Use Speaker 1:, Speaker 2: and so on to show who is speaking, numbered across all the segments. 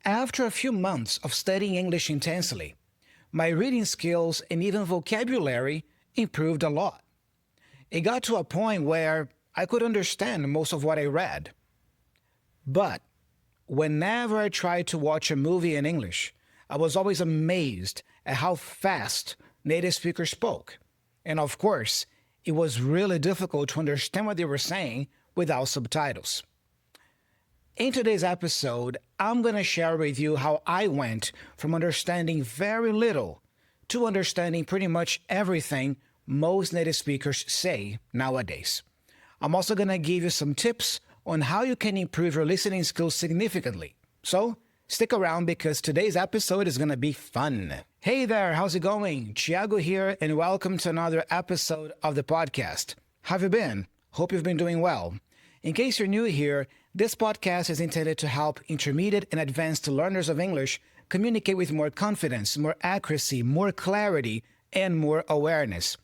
Speaker 1: After a few months of studying English intensely, my reading skills and even vocabulary improved a lot. It got to a point where I could understand most of what I read. But whenever I tried to watch a movie in English, I was always amazed at how fast native speakers spoke. And of course, it was really difficult to understand what they were saying without subtitles. In today's episode, I'm going to share with you how I went from understanding very little to understanding pretty much everything most native speakers say nowadays. I'm also going to give you some tips on how you can improve your listening skills significantly. So, stick around because today's episode is going to be fun. Hey there, how's it going? Thiago here, and welcome to another episode of the podcast. How have you been? Hope you've been doing well. In case you're new here, this podcast is intended to help intermediate and advanced learners of English communicate with more confidence, more accuracy, more clarity, and more awareness.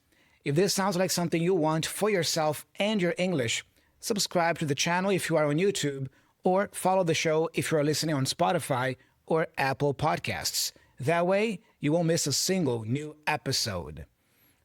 Speaker 1: If this sounds like something you want for yourself and your English, subscribe to the channel if you are on YouTube, or follow the show if you are listening on Spotify or Apple Podcasts. That way, you won't miss a single new episode.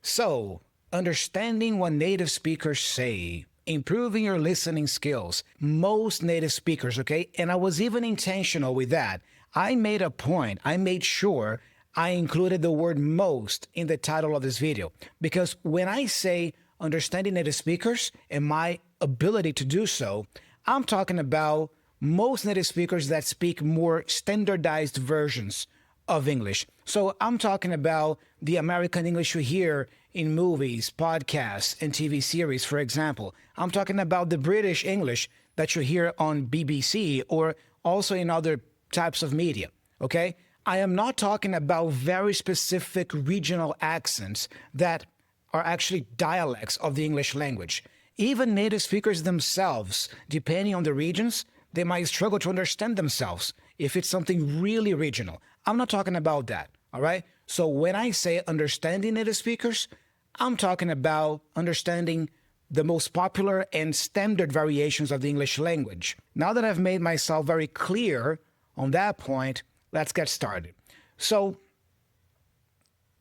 Speaker 1: So, understanding what native speakers say, improving your listening skills. Most native speakers, okay? And I was even intentional with that. I made a point, I made sure I included the word most in the title of this video. Because when I say understanding native speakers and my ability to do so, I'm talking about most native speakers that speak more standardized versions of English. So I'm talking about the American English you hear in movies, podcasts, and TV series, for example. I'm talking about the British English that you hear on BBC or also in other types of media, okay? I am not talking about very specific regional accents that are actually dialects of the English language. Even native speakers themselves, depending on the regions, they might struggle to understand themselves if it's something really regional. I'm not talking about that, all right? So when I say understanding native speakers, I'm talking about understanding the most popular and standard variations of the English language. Now that I've made myself very clear on that point, let's get started. So,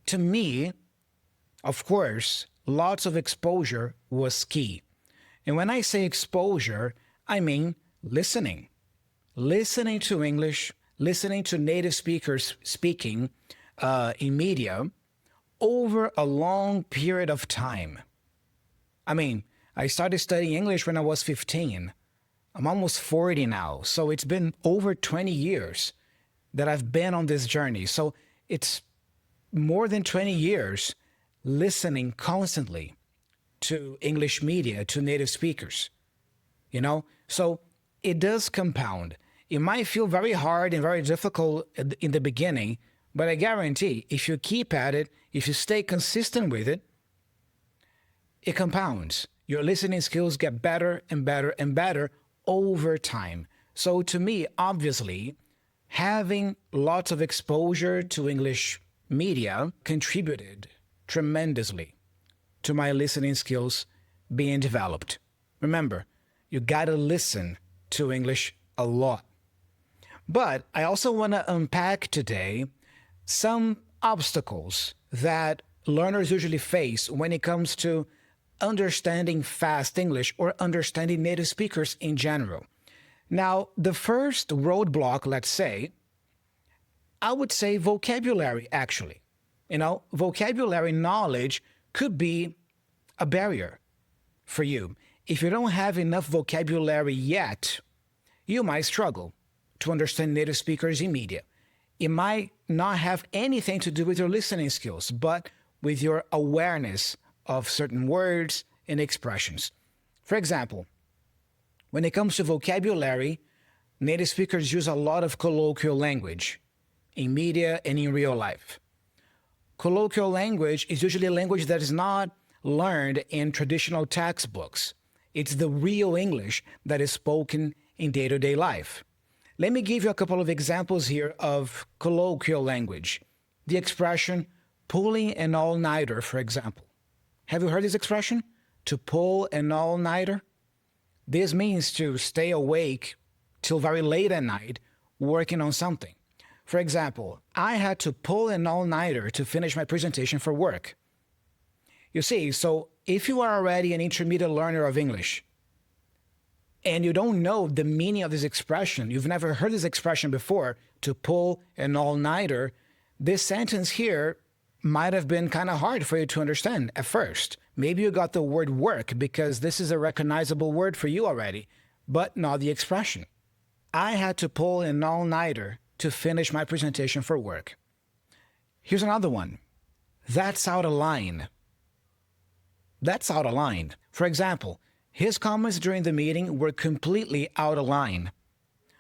Speaker 1: to me, of course, lots of exposure was key. And when I say exposure, I mean listening. Listening to English, listening to native speakers speaking in media over a long period of time. I mean, I started studying English when I was 15. I'm almost 40 now, so it's been over 20 years that I've been on this journey. So it's more than 20 years listening constantly to English media, to native speakers, you know? So it does compound. It might feel very hard and very difficult in the beginning, but I guarantee if you keep at it, if you stay consistent with it, it compounds. Your listening skills get better and better and better over time. So to me, obviously, having lots of exposure to English media contributed tremendously to my listening skills being developed. Remember, you gotta listen to English a lot. But I also want to unpack today some obstacles that learners usually face when it comes to understanding fast English or understanding native speakers in general. Now, the first roadblock, let's say, I would say vocabulary, actually. You know, vocabulary knowledge could be a barrier for you. If you don't have enough vocabulary yet, you might struggle to understand native speakers in media. It might not have anything to do with your listening skills, but with your awareness of certain words and expressions. For example, when it comes to vocabulary, native speakers use a lot of colloquial language in media and in real life. Colloquial language is usually a language that is not learned in traditional textbooks. It's the real English that is spoken in day-to-day life. Let me give you a couple of examples here of colloquial language. The expression pulling an all-nighter, for example. Have you heard this expression? To pull an all-nighter? This means to stay awake till very late at night working on something. For example, I had to pull an all-nighter to finish my presentation for work. You see, so if you are already an intermediate learner of English and you don't know the meaning of this expression, you've never heard this expression before, to pull an all-nighter, this sentence here might have been kind of hard for you to understand at first. Maybe you got the word work because this is a recognizable word for you already, but not the expression. I had to pull an all-nighter to finish my presentation for work. Here's another one. That's out of line. That's out of line. For example, his comments during the meeting were completely out of line.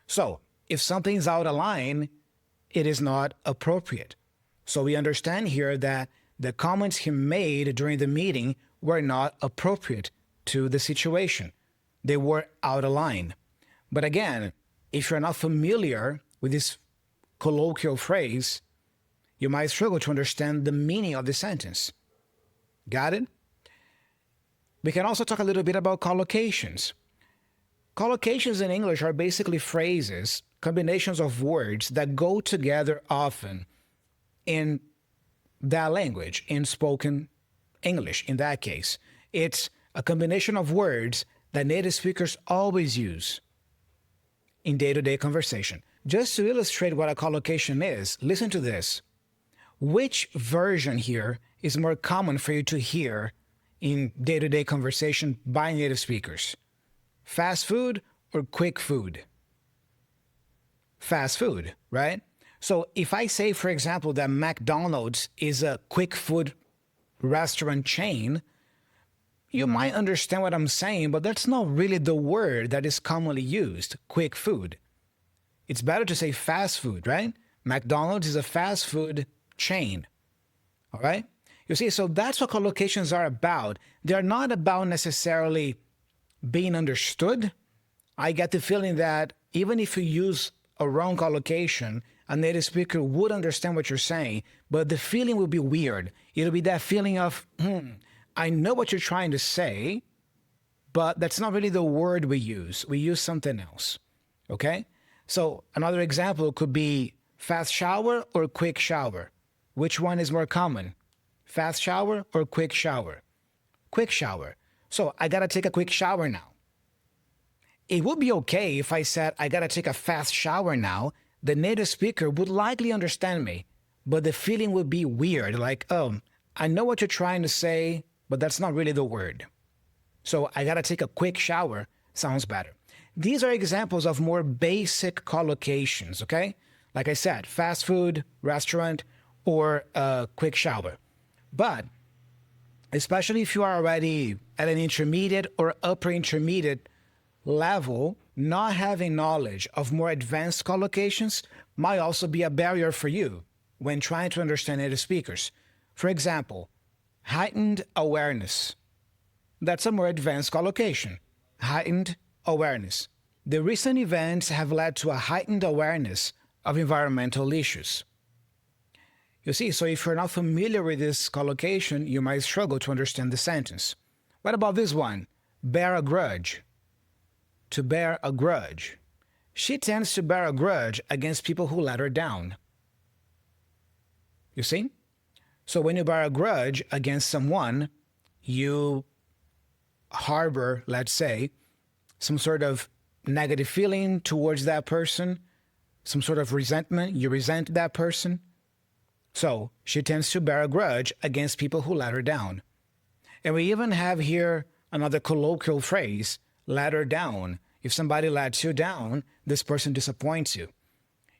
Speaker 1: So, if something's out of line, it is not appropriate. So we understand here that the comments he made during the meeting were not appropriate to the situation. They were out of line. But again, if you're not familiar with this colloquial phrase, you might struggle to understand the meaning of the sentence. Got it? We can also talk a little bit about collocations. Collocations in English are basically phrases, combinations of words that go together often in that language, in spoken English in that case. It's a combination of words that native speakers always use in day-to-day conversation. Just to illustrate what a collocation is, listen to this. Which version here is more common for you to hear in day-to-day conversation by native speakers? Fast food or quick food? Fast food, right? So if I say, for example, that McDonald's is a quick food restaurant chain, you might understand what I'm saying, but that's not really the word that is commonly used, quick food. It's better to say fast food, right? McDonald's is a fast food chain, all right? You see, so that's what collocations are about. They're not about necessarily being understood. I get the feeling that even if you use a wrong collocation, a native speaker would understand what you're saying, but the feeling will be weird. It'll be that feeling of, I know what you're trying to say, but that's not really the word we use. We use something else, okay? So another example could be fast shower or quick shower. Which one is more common? Fast shower or quick shower? Quick shower. So I gotta take a quick shower now. It would be okay if I said I gotta take a fast shower now. The native speaker would likely understand me, but the feeling would be weird, like, oh, I know what you're trying to say, but that's not really the word. So I gotta take a quick shower sounds better. These are examples of more basic collocations, okay? Like I said, fast food, restaurant, or a quick shower. But especially if you are already at an intermediate or upper intermediate level, not having knowledge of more advanced collocations might also be a barrier for you when trying to understand native speakers. For example, heightened awareness. That's a more advanced collocation. Heightened awareness. The recent events have led to a heightened awareness of environmental issues. You see, so if you're not familiar with this collocation, you might struggle to understand the sentence. What about this one? Bear a grudge. To bear a grudge. She tends to bear a grudge against people who let her down. You see? So when you bear a grudge against someone, you harbor, let's say, some sort of negative feeling towards that person, some sort of resentment. You resent that person. So she tends to bear a grudge against people who let her down. And we even have here another colloquial phrase, let her down. If somebody lets you down, this person disappoints you.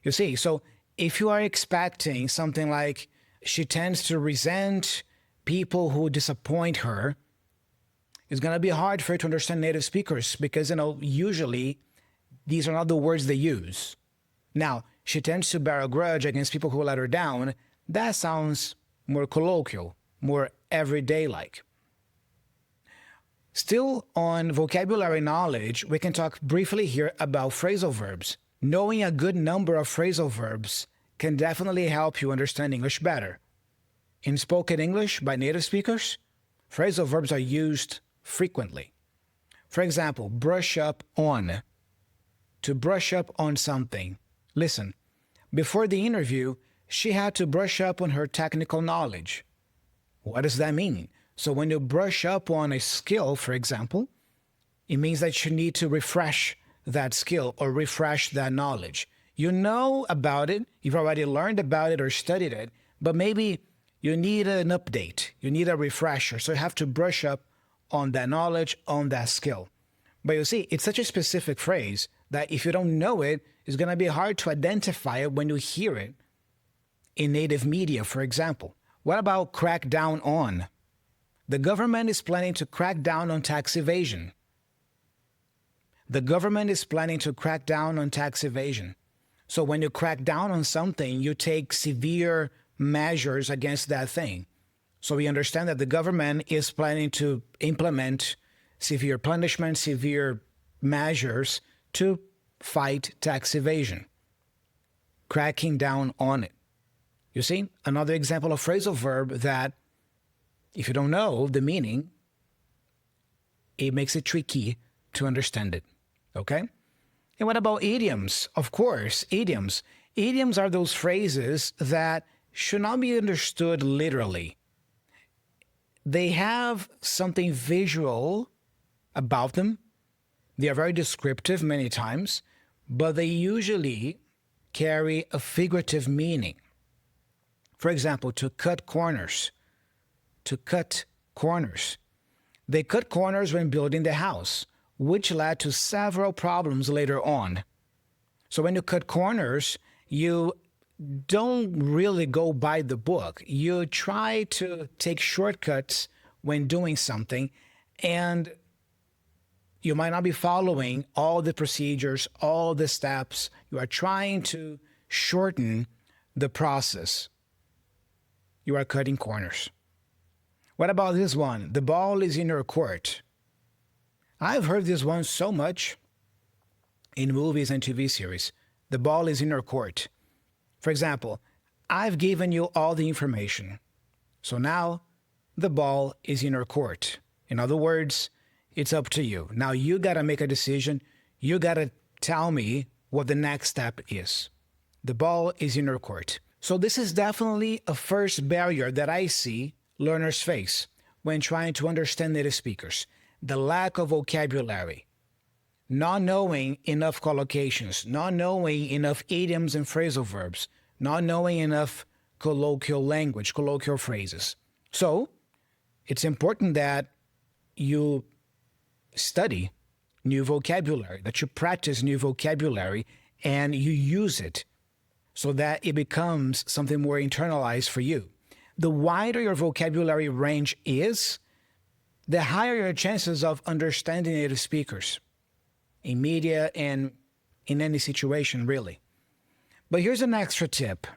Speaker 1: You see, so if you are expecting something like she tends to resent people who disappoint her, it's going to be hard for you to understand native speakers because, usually these are not the words they use. Now, she tends to bear a grudge against people who let her down. That sounds more colloquial, more everyday-like. Still on vocabulary knowledge, we can talk briefly here about phrasal verbs. Knowing a good number of phrasal verbs can definitely help you understand English better. In spoken English by native speakers, phrasal verbs are used frequently. For example, brush up on. To brush up on something. Listen, before the interview, she had to brush up on her technical knowledge. What does that mean? So when you brush up on a skill, for example, it means that you need to refresh that skill or refresh that knowledge. You know about it, you've already learned about it or studied it, but maybe you need an update, you need a refresher. So you have to brush up on that knowledge, on that skill. But you see, it's such a specific phrase that if you don't know it, it's going to be hard to identify it when you hear it in native media, for example. What about crack down on? The government is planning to crack down on tax evasion. The government is planning to crack down on tax evasion. So when you crack down on something, you take severe measures against that thing. So we understand that the government is planning to implement severe punishment, severe measures to fight tax evasion, cracking down on it. You see, another example of phrasal verb that, if you don't know the meaning, it makes it tricky to understand it, okay? And what about idioms? Of course, idioms. Idioms are those phrases that should not be understood literally. They have something visual about them. They are very descriptive many times, but they usually carry a figurative meaning. For example, to cut corners. To cut corners. They cut corners when building the house, which led to several problems later on. So when you cut corners, you don't really go by the book. You try to take shortcuts when doing something, and you might not be following all the procedures, all the steps. You are trying to shorten the process. You are cutting corners. What about this one? The ball is in your court. I've heard this one so much in movies and TV series. The ball is in your court. For example, I've given you all the information. So now the ball is in your court. In other words, it's up to you. Now you got to make a decision. You got to tell me what the next step is. The ball is in your court. So this is definitely a first barrier that I see learners face when trying to understand native speakers. The lack of vocabulary, not knowing enough collocations, not knowing enough idioms and phrasal verbs, not knowing enough colloquial language, colloquial phrases. So it's important that you study new vocabulary, that you practice new vocabulary, and you use it so that it becomes something more internalized for you. The wider your vocabulary range is, the higher your chances of understanding native speakers in media and in any situation, really. But here's an extra tip.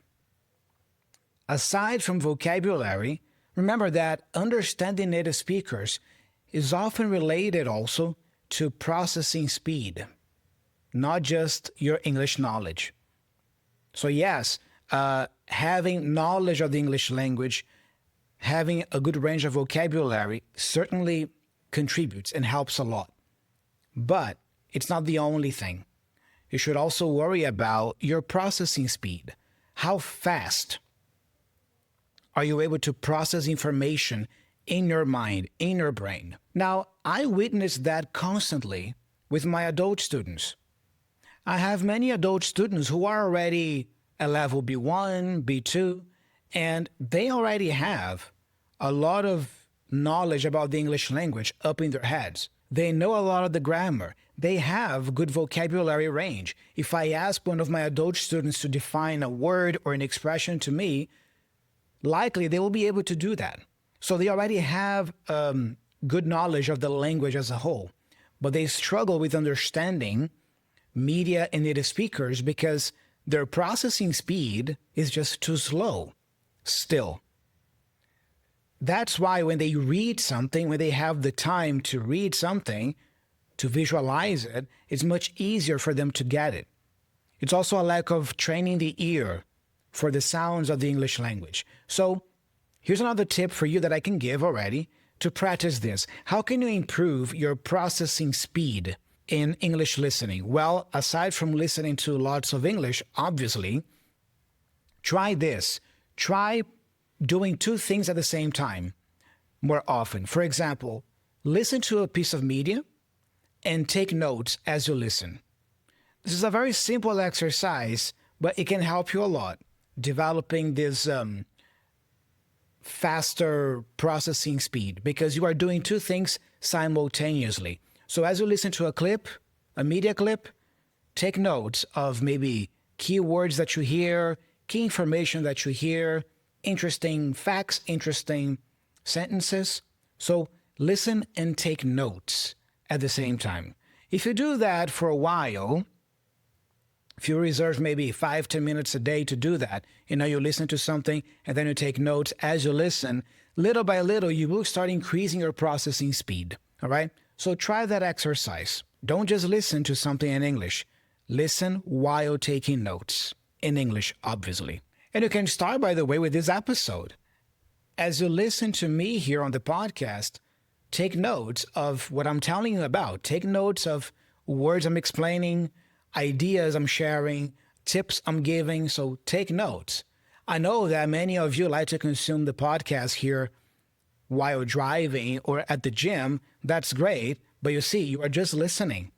Speaker 1: Aside from vocabulary, remember that understanding native speakers is often related also to processing speed, not just your English knowledge. So yes, having knowledge of the English language, having a good range of vocabulary certainly contributes and helps a lot. But it's not the only thing. You should also worry about your processing speed. How fast are you able to process information in your mind, in your brain? Now, I witness that constantly with my adult students. I have many adult students who are already at level B1, B2, and they already have a lot of knowledge about the English language up in their heads. They know a lot of the grammar. They have good vocabulary range. If I ask one of my adult students to define a word or an expression to me, likely they will be able to do that. So they already have good knowledge of the language as a whole, but they struggle with understanding media and native speakers because their processing speed is just too slow still. That's why when they read something, when they have the time to read something, to visualize it, it's much easier for them to get it. It's also a lack of training the ear for the sounds of the English language. So here's another tip for you that I can give already to practice this. How can you improve your processing speed? in English listening? Well, aside from listening to lots of English, obviously, try this. Try doing two things at the same time more often. For example, listen to a piece of media and take notes as you listen. This is a very simple exercise, but it can help you a lot developing this faster processing speed because you are doing two things simultaneously. So as you listen to a clip, a media clip, take notes of maybe keywords that you hear, key information that you hear, interesting facts, interesting sentences. So listen and take notes at the same time. If you do that for a while, if you reserve maybe 5-10 minutes a day to do that, you listen to something and then you take notes as you listen, little by little, you will start increasing your processing speed. All right? So try that exercise. Don't just listen to something in English. Listen while taking notes in English, obviously. And you can start, by the way, with this episode. As you listen to me here on the podcast, take notes of what I'm telling you about. Take notes of words I'm explaining, ideas I'm sharing, tips I'm giving. So take notes. I know that many of you like to consume the podcast here while driving or at the gym. That's great. But you see, you are just listening.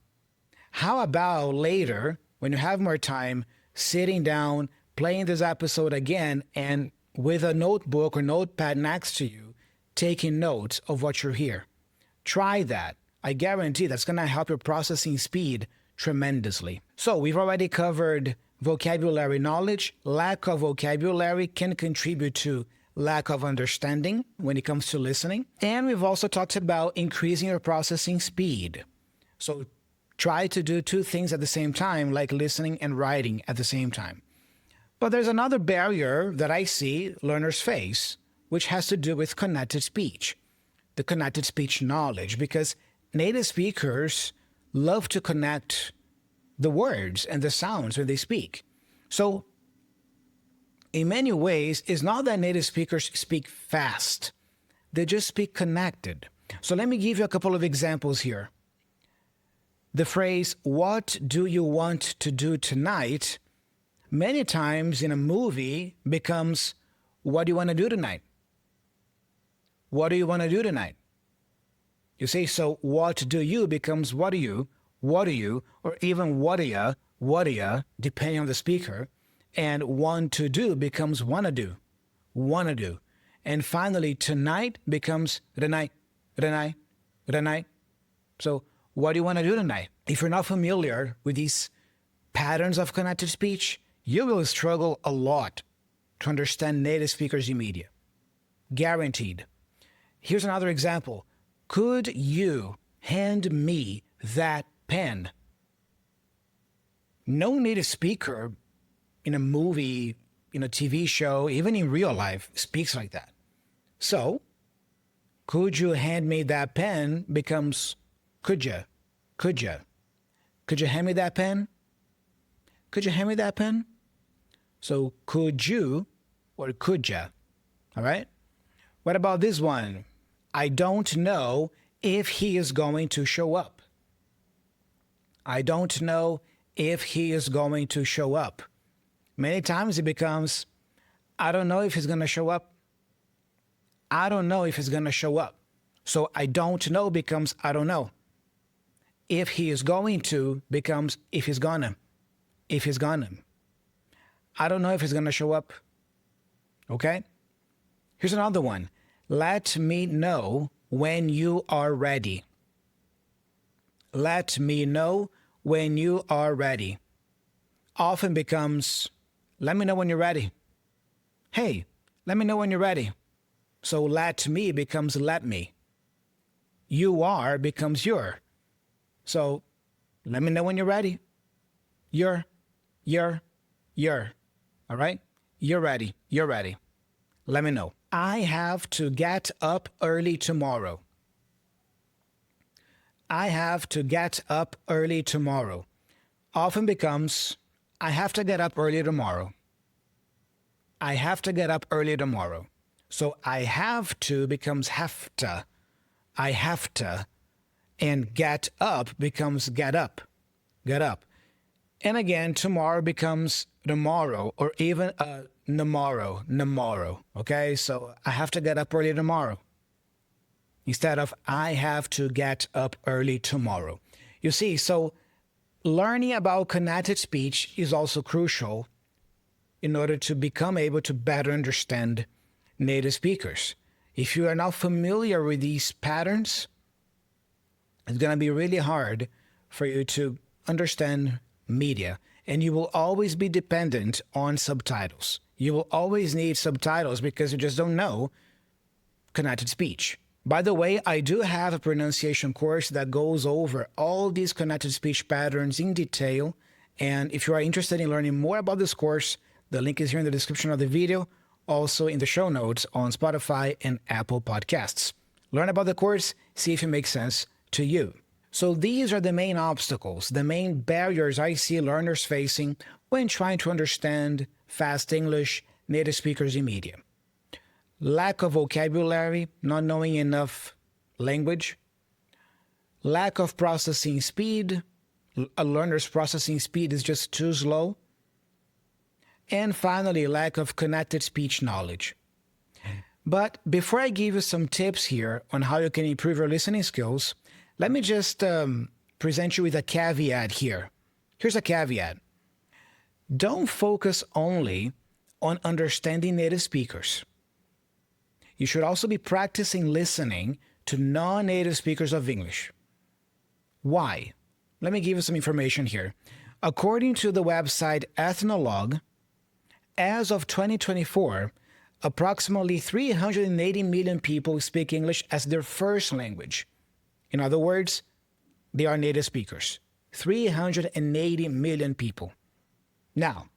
Speaker 1: How about later, when you have more time, sitting down, playing this episode again, and with a notebook or notepad next to you, taking notes of what you hear? Try that. I guarantee that's going to help your processing speed tremendously. So we've already covered vocabulary knowledge. Lack of vocabulary can contribute to lack of understanding when it comes to listening. And we've also talked about increasing your processing speed. So try to do two things at the same time, like listening and writing at the same time. But there's another barrier that I see learners face, which has to do with connected speech, the connected speech knowledge, because native speakers love to connect the words and the sounds when they speak. So in many ways, it's not that native speakers speak fast. They just speak connected. So let me give you a couple of examples here. The phrase, "What do you want to do tonight?" many times in a movie becomes, "What do you want to do tonight?" What do you want to do tonight? You see, so what do you becomes what do you, or even what do ya, depending on the speaker. And want to do becomes wanna do. And finally, tonight becomes tonight. So what do you want to do tonight? If you're not familiar with these patterns of connected speech, you will struggle a lot to understand native speakers in media. Guaranteed. Here's another example. Could you hand me that pen? No native speaker in a movie, in a TV show, even in real life, speaks like that. So, could you hand me that pen becomes could ya? Could you hand me that pen? Could you hand me that pen? So could you or could ya? All right? What about this one? I don't know if he is going to show up. I don't know if he is going to show up. Many times it becomes, I don't know if he's going to show up. I don't know if he's going to show up. So I don't know becomes I don't know. If he is going to becomes if he's gonna. If he's gonna. I don't know if he's gonna show up. Okay? Here's another one. Let me know when you are ready. Let me know when you are ready. Often becomes, let me know when you're ready. Hey, let me know when you're ready. So let me becomes let me. You are becomes you're. So let me know when you're ready. You're. All right? You're ready. Let me know. I have to get up early tomorrow. I have to get up early tomorrow. Often becomes, I have to get up early tomorrow. I have to get up early tomorrow. So I have to becomes have to. I have to. And get up becomes get up, get up. And again, tomorrow becomes tomorrow, or even tomorrow. Okay, so I have to get up early tomorrow instead of I have to get up early tomorrow. You see, so learning about connected speech is also crucial in order to become able to better understand native speakers. If you are not familiar with these patterns, it's going to be really hard for you to understand media, and you will always be dependent on subtitles. You will always need subtitles because you just don't know connected speech. By the way, I do have a pronunciation course that goes over all these connected speech patterns in detail, and if you are interested in learning more about this course, the link is here in the description of the video, also in the show notes on Spotify and Apple Podcasts. Learn about the course, see if it makes sense to you. So these are the main obstacles, the main barriers I see learners facing when trying to understand fast English native speakers in media. Lack of vocabulary, not knowing enough language, lack of processing speed, a learner's processing speed is just too slow, and finally, lack of connected speech knowledge. But before I give you some tips here on how you can improve your listening skills, let me just present you with a caveat here. Here's a caveat. Don't focus only on understanding native speakers. You should also be practicing listening to non-native speakers of English. Why? Let me give you some information here. According to the website Ethnologue, as of 2024, approximately 380 million people speak English as their first language. In other words, they are native speakers. 380 million people. Now,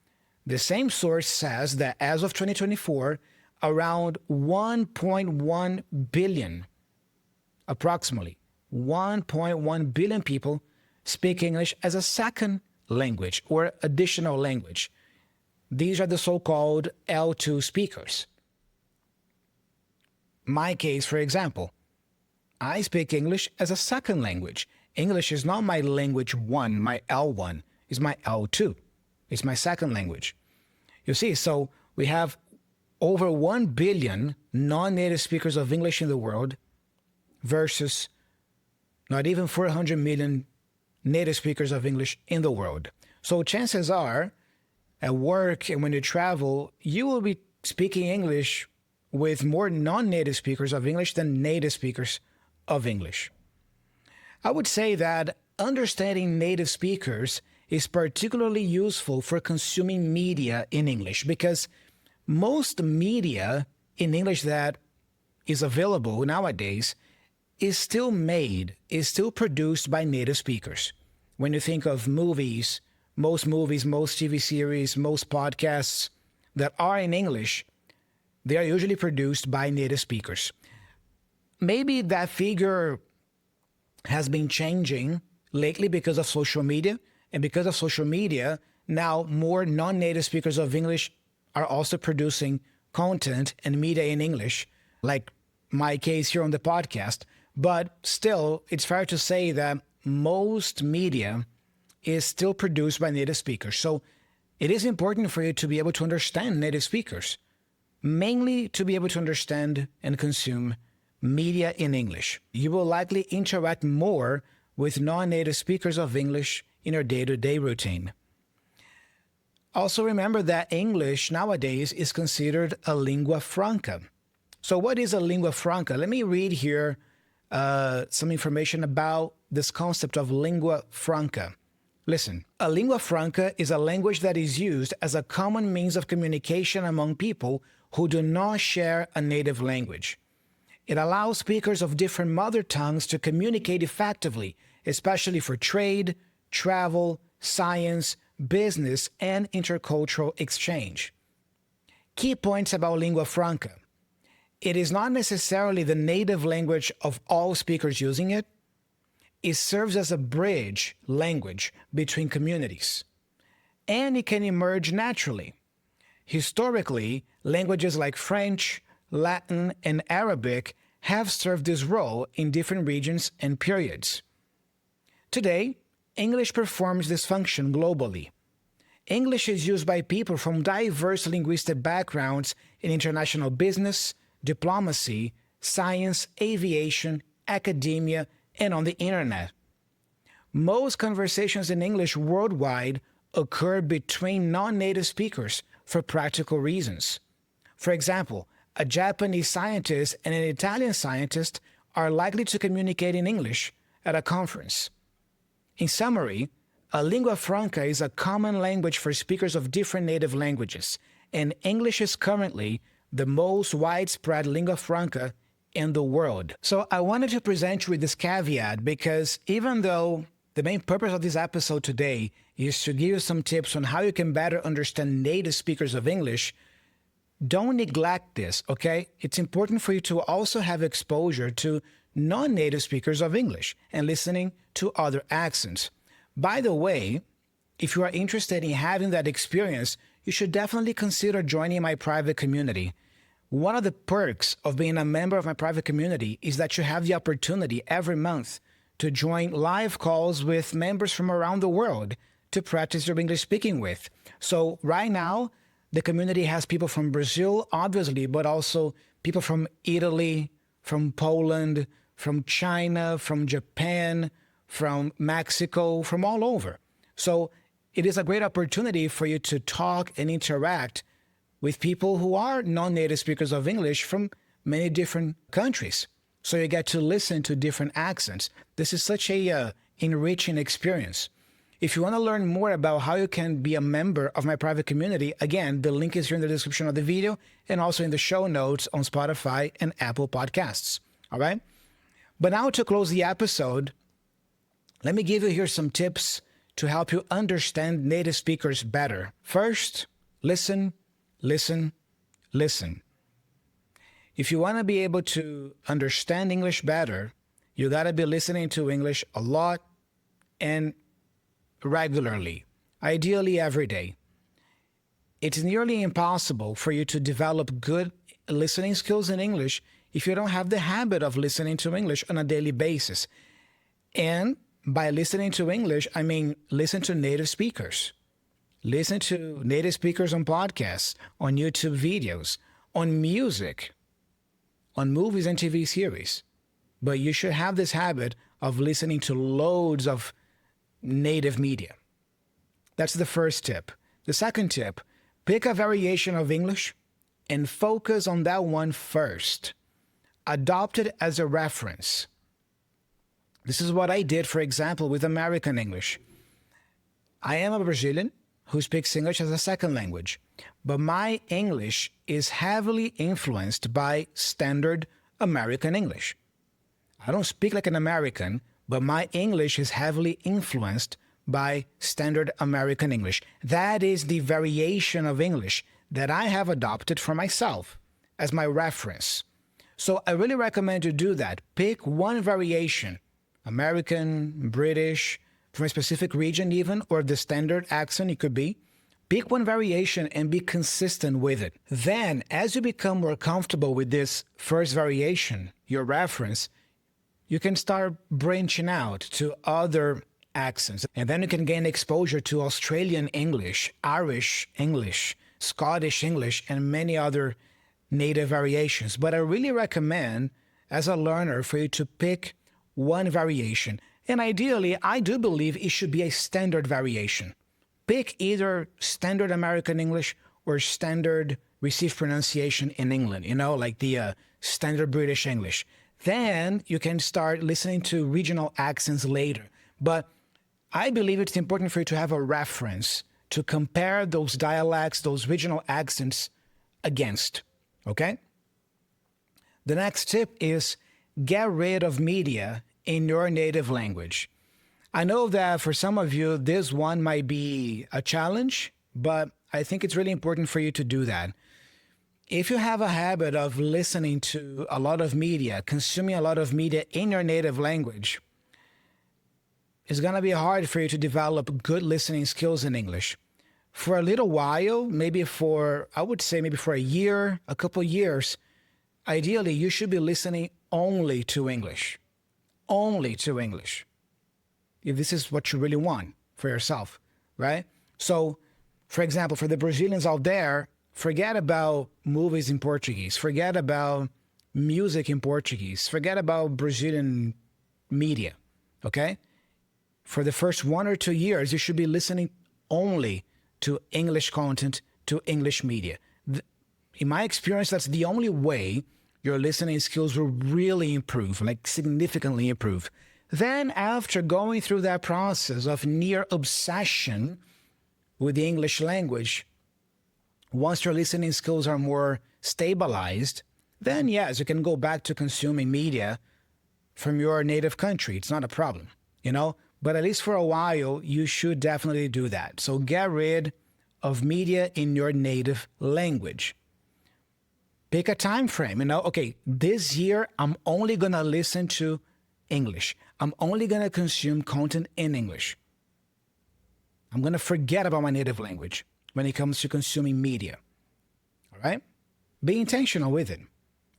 Speaker 1: the same source says that as of 2024, around 1.1 billion, approximately 1.1 billion people speak English as a second language or additional language. These are the so-called L2 speakers. My case, for example, I speak English as a second language. English is not my language one, my L1. It's my L2. It's my second language. You see, so we have over 1 billion non-native speakers of English in the world versus not even 400 million native speakers of English in the world. So chances are, at work and when you travel, you will be speaking English with more non-native speakers of English than native speakers of English. I would say that understanding native speakers is particularly useful for consuming media in English because most media in English that is available nowadays is still produced by native speakers. When you think of movies, most TV series, most podcasts that are in English, they are usually produced by native speakers. Maybe that figure has been changing lately because of social media. And because of social media, now more non-native speakers of English are also producing content and media in English, like my case here on the podcast. But still, it's fair to say that most media is still produced by native speakers. So it is important for you to be able to understand native speakers, mainly to be able to understand and consume media in English. You will likely interact more with non-native speakers of English in your day-to-day routine. Also remember that English nowadays is considered a lingua franca. So what is a lingua franca? Let me read here some information about this concept of lingua franca. Listen, a lingua franca is a language that is used as a common means of communication among people who do not share a native language. It allows speakers of different mother tongues to communicate effectively, especially for trade, travel, science, business, and intercultural exchange. Key points about lingua franca. It is not necessarily the native language of all speakers using it. It serves as a bridge language between communities, and it can emerge naturally. Historically, languages like French, Latin, and Arabic have served this role in different regions and periods. Today, English performs this function globally. English is used by people from diverse linguistic backgrounds in international business, diplomacy, science, aviation, academia, and on the internet. Most conversations in English worldwide occur between non-native speakers for practical reasons. For example, a Japanese scientist and an Italian scientist are likely to communicate in English at a conference. In summary, a lingua franca is a common language for speakers of different native languages, and English is currently the most widespread lingua franca in the world. So I wanted to present you with this caveat because even though the main purpose of this episode today is to give you some tips on how you can better understand native speakers of English, don't neglect this, okay? It's important for you to also have exposure to non-native speakers of English and listening to other accents. By the way, if you are interested in having that experience, you should definitely consider joining my private community. One of the perks of being a member of my private community is that you have the opportunity every month to join live calls with members from around the world to practice your English speaking with. So right now, the community has people from Brazil, obviously, but also people from Italy, from Poland, from China, from Japan, from Mexico, from all over. So it is a great opportunity for you to talk and interact with people who are non-native speakers of English from many different countries. So you get to listen to different accents. This is such a enriching experience. If you want to learn more about how you can be a member of my private community, again, the link is here in the description of the video and also in the show notes on Spotify and Apple Podcasts. All right? But now to close the episode, let me give you here some tips to help you understand native speakers better. First, listen, listen, listen. If you want to be able to understand English better, you got to be listening to English a lot and regularly, ideally every day. It's nearly impossible for you to develop good listening skills in English if you don't have the habit of listening to English on a daily basis. And by listening to English, I mean listen to native speakers. Listen to native speakers on podcasts, on YouTube videos, on music, on movies and TV series. But you should have this habit of listening to loads of native media. That's the first tip. The second tip, pick a variation of English and focus on that one first. Adopt it as a reference. This is what I did, for example, with American English. I am a Brazilian who speaks English as a second language, but my English is heavily influenced by standard American English. I don't speak like an American, but my English is heavily influenced by standard American English. That is the variation of English that I have adopted for myself as my reference. So I really recommend you do that. Pick one variation, American, British, from a specific region even, or the standard accent it could be. Pick one variation and be consistent with it. Then, as you become more comfortable with this first variation, your reference, you can start branching out to other accents. And then you can gain exposure to Australian English, Irish English, Scottish English, and many other native variations. But I really recommend, as a learner, for you to pick one variation. And ideally, I do believe it should be a standard variation. Pick either standard American English or standard received pronunciation in England, like the standard British English. Then you can start listening to regional accents later. But I believe it's important for you to have a reference to compare those dialects, those regional accents against, okay? The next tip is get rid of media in your native language. I know that for some of you, this one might be a challenge, but I think it's really important for you to do that. If you have a habit of listening to a lot of media, consuming a lot of media in your native language, it's going to be hard for you to develop good listening skills in English. For a little while, I would say maybe for a year, a couple years, ideally you should be listening only to English. Only to English. if this is what you really want for yourself, right? So, for example, for the Brazilians out there, forget about movies in Portuguese, forget about music in Portuguese, forget about Brazilian media, okay? For the first 1 or 2 years, you should be listening only to English content, to English media. In my experience, that's the only way your listening skills will really improve, like significantly improve. Then after going through that process of near obsession with the English language, once your listening skills are more stabilized, then yes, you can go back to consuming media from your native country. It's not a problem, you know? But at least for a while, you should definitely do that. So get rid of media in your native language. Pick a time frame, you know? Okay, this year, I'm only going to listen to English. I'm only going to consume content in English. I'm going to forget about my native language when it comes to consuming media. All right? Be intentional with it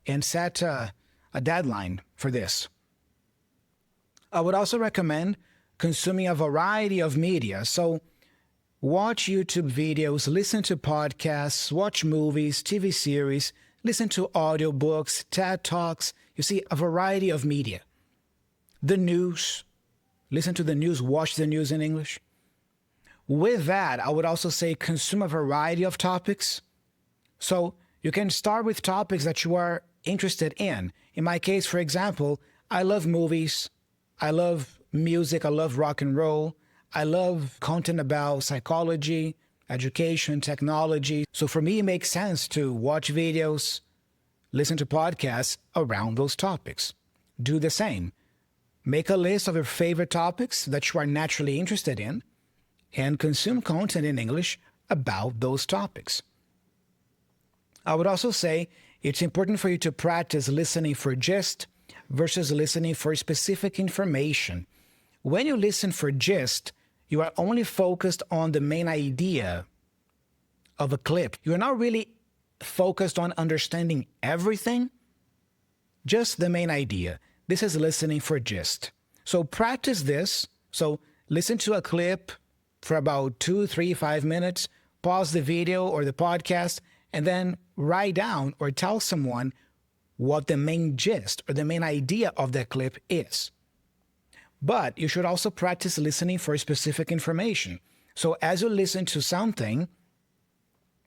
Speaker 1: and set a deadline for this. I would also recommend consuming a variety of media. So watch YouTube videos, listen to podcasts, watch movies, TV series, listen to audiobooks, TED Talks. You see, a variety of media. The news, listen to the news, watch the news in English. With that, I would also say consume a variety of topics. So you can start with topics that you are interested in. In my case, for example, I love movies, I love music, I love rock and roll, I love content about psychology, education, technology. So for me, it makes sense to watch videos, listen to podcasts around those topics. Do the same. Make a list of your favorite topics that you are naturally interested in and consume content in English about those topics. I would also say it's important for you to practice listening for gist versus listening for specific information. When you listen for gist, you are only focused on the main idea of a clip. You're not really focused on understanding everything, just the main idea. This is listening for gist. So practice this. So listen to a clip for about 2, 3, 5 minutes, pause the video or the podcast, and then write down or tell someone what the main gist or the main idea of that clip is. But you should also practice listening for specific information. So as you listen to something,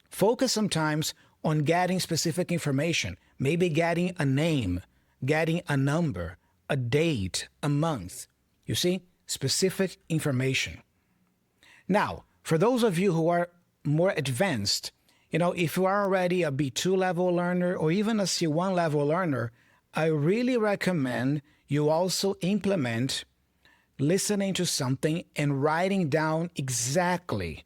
Speaker 1: focus sometimes on getting specific information, maybe getting a name, getting a number, a date, a month. You see, specific information. Now, for those of you who are more advanced, you know, if you are already a B2 level learner or even a C1 level learner, I really recommend you also implement listening to something and writing down exactly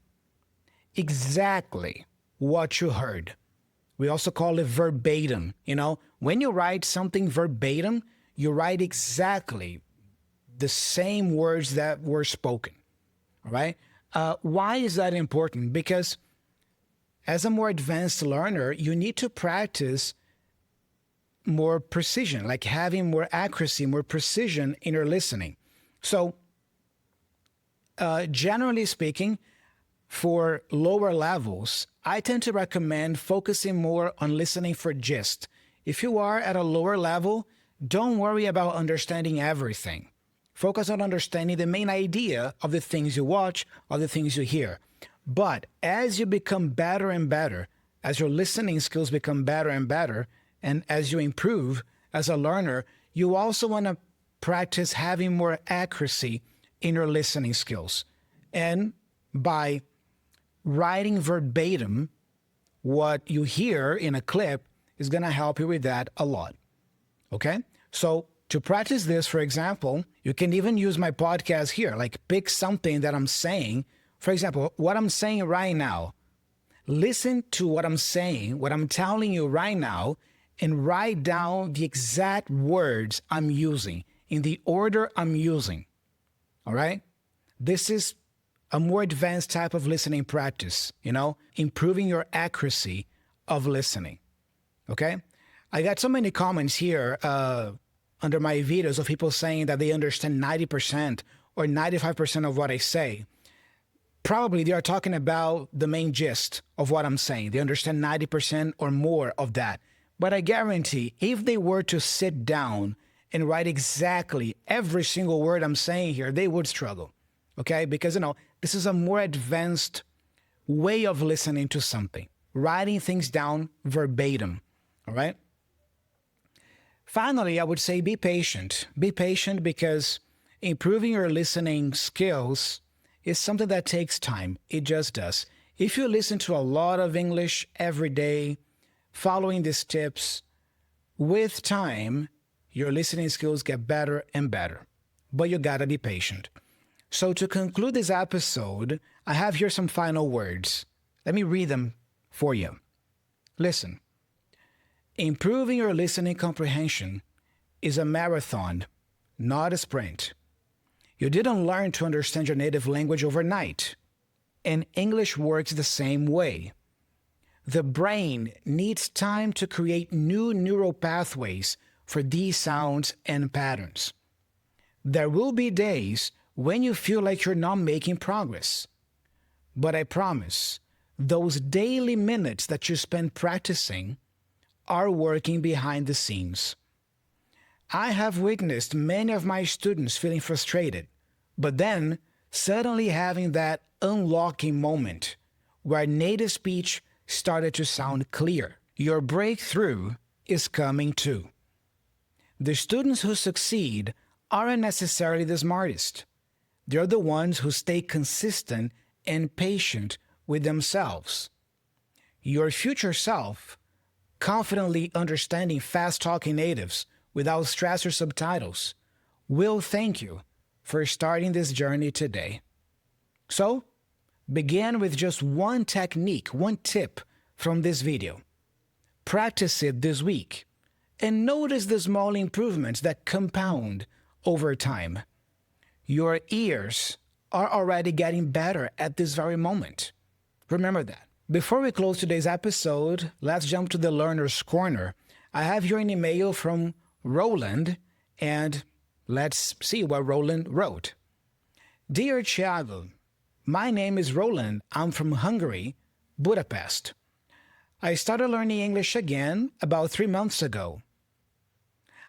Speaker 1: what you heard. We also call it verbatim. You know, when you write something verbatim, you write exactly the same words that were spoken. All right? Why is that important? Because as a more advanced learner, you need to practice more precision, like having more accuracy, more precision in your listening. So, generally speaking, for lower levels, I tend to recommend focusing more on listening for gist. If you are at a lower level, don't worry about understanding everything. Focus on understanding the main idea of the things you watch or the things you hear. But as you become better and better, as your listening skills become better and better, and as you improve as a learner, you also want to practice having more accuracy in your listening skills. And by writing verbatim what you hear in a clip is going to help you with that a lot. Okay? So to practice this, for example, you can even use my podcast here, like pick something that I'm saying. For example, what I'm saying right now. Listen to what I'm saying, what I'm telling you right now, and write down the exact words I'm using in the order I'm using. All right? This is a more advanced type of listening practice, you know, improving your accuracy of listening. Okay? I got so many comments here under my videos of people saying that they understand 90% or 95% of what I say, probably they are talking about the main gist of what I'm saying. They understand 90% or more of that. But I guarantee if they were to sit down and write exactly every single word I'm saying here, they would struggle. Okay? Because, this is a more advanced way of listening to something, writing things down verbatim. All right? Finally, I would say be patient. Be patient because improving your listening skills is something that takes time. It just does. If you listen to a lot of English every day, following these tips, with time, your listening skills get better and better. But you gotta be patient. So to conclude this episode, I have here some final words. Let me read them for you. Listen. Improving your listening comprehension is a marathon, not a sprint. You didn't learn to understand your native language overnight, and English works the same way. The brain needs time to create new neural pathways for these sounds and patterns. There will be days when you feel like you're not making progress, but I promise, those daily minutes that you spend practicing are working behind the scenes. I have witnessed many of my students feeling frustrated, but then suddenly having that unlocking moment where native speech started to sound clear. Your breakthrough is coming too. The students who succeed aren't necessarily the smartest. They're the ones who stay consistent and patient with themselves. Your future self, confidently understanding fast-talking natives without stress or subtitles, will thank you for starting this journey today. So, begin with just one technique, one tip from this video. Practice it this week and notice the small improvements that compound over time. Your ears are already getting better at this very moment. Remember that. Before we close today's episode, let's jump to the Learner's Corner. I have here an email from Roland, and let's see what Roland wrote. Dear Thiago, my name is Roland. I'm from Hungary, Budapest. I started learning English again about 3 months ago.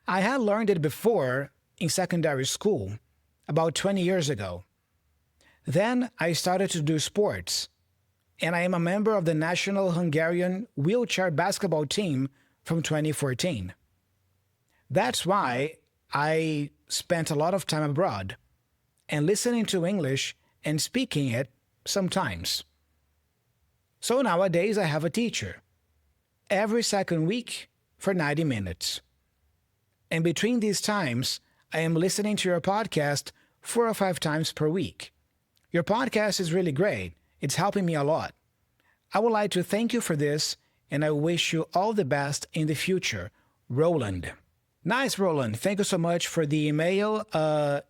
Speaker 1: I had learned it before in secondary school, about 20 years ago. Then I started to do sports, and I am a member of the national Hungarian wheelchair basketball team from 2014. That's why I spent a lot of time abroad and listening to English and speaking it sometimes. So nowadays I have a teacher every second week for 90 minutes. And between these times, I am listening to your podcast 4 or 5 times per week. Your podcast is really great. It's helping me a lot. I would like to thank you for this, and I wish you all the best in the future. Roland. Nice, Roland. Thank you so much for the email.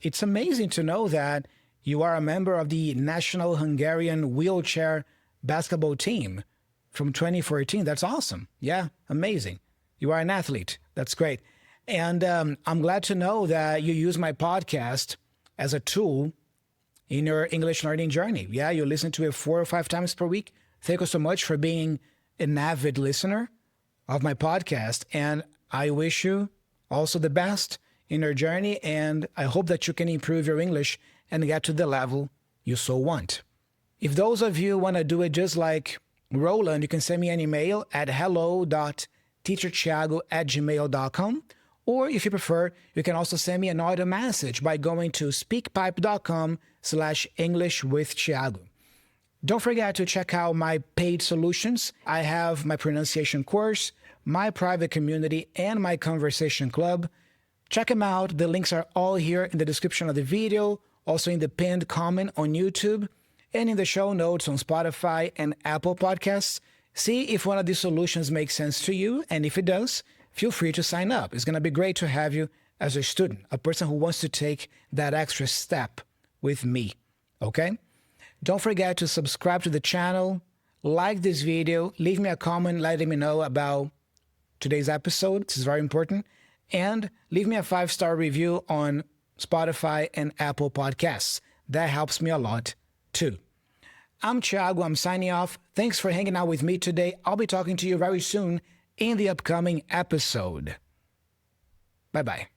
Speaker 1: It's amazing to know that you are a member of the National Hungarian Wheelchair Basketball Team from 2014. That's awesome. Yeah, amazing. You are an athlete. That's great. And I'm glad to know that you use my podcast as a tool in your English learning journey. Yeah, you listen to it 4 or 5 times per week. Thank you so much for being an avid listener of my podcast. And I wish you also the best in your journey. And I hope that you can improve your English and get to the level you so want. If those of you want to do it just like Roland, you can send me an email at hello.teacherthiago@gmail.com. Or if you prefer, you can also send me an audio message by going to speakpipe.com/EnglishWithThiago. Don't forget to check out my paid solutions. I have my pronunciation course, my private community, and my conversation club. Check them out. The links are all here in the description of the video, also in the pinned comment on YouTube, and in the show notes on Spotify and Apple Podcasts. See if one of these solutions makes sense to you, and if it does, feel free to sign up. It's going to be great to have you as a student, a person who wants to take that extra step with me, okay? Don't forget to subscribe to the channel, like this video, leave me a comment letting me know about today's episode. This is very important. And leave me a 5-star review on Spotify, and Apple Podcasts. That helps me a lot, too. I'm Thiago. I'm signing off. Thanks for hanging out with me today. I'll be talking to you very soon in the upcoming episode. Bye-bye.